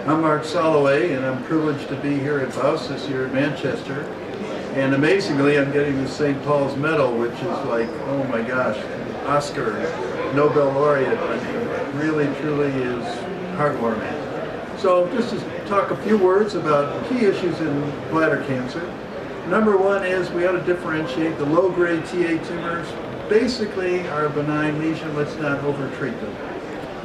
I'm Mark Soloway, and I'm privileged to be here at Baus this year in Manchester. And amazingly, I'm getting the St. Paul's Medal, which is like, oh my gosh, Oscar, Nobel laureate. I mean, it really, truly is heartwarming. So just to talk a few words about key issues in bladder cancer. Number one is we ought to differentiate the low-grade TA tumors. Basically are a benign lesion. Let's not overtreat them.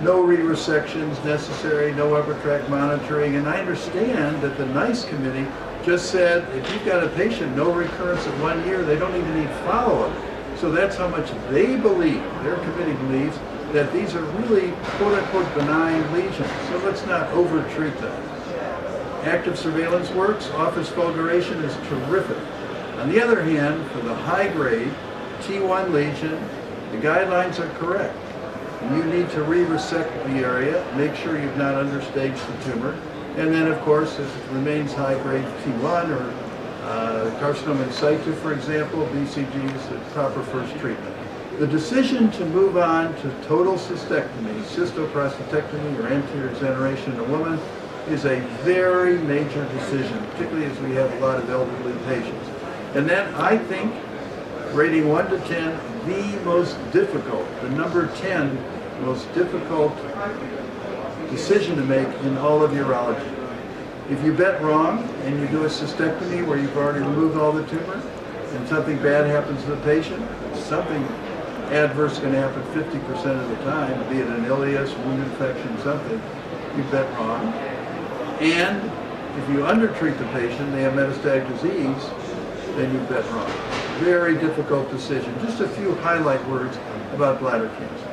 No re-resections necessary, no upper tract monitoring, and I understand that the NICE committee just said if you've got a patient, no recurrence at 1 year, they don't even need follow-up. So that's how much they believe, their committee believes, that these are really quote-unquote benign lesions. So let's not overtreat them. Active surveillance works, office fulguration is terrific. On the other hand, for the high-grade T1 lesion, the guidelines are correct. You need to re-resect the area, make sure you've not understaged the tumor, and then of course if it remains high-grade T1 or carcinoma in situ, for example, BCG is the proper first treatment. The decision to move on to total cystectomy, cystoprostatectomy or anterior exoneration in a woman is a very major decision, particularly as we have a lot of elderly patients. And then I think rating 1 to 10, the most difficult, the number 10 most difficult decision to make in all of urology. If you bet wrong and you do a cystectomy where you've already removed all the tumor and something bad happens to the patient, something adverse is going to happen 50% of the time, be it an ileus, wound infection, something, you bet wrong. And if you undertreat the patient, they have metastatic disease, then you bet wrong. Very difficult decision. Just a few highlight words about bladder cancer.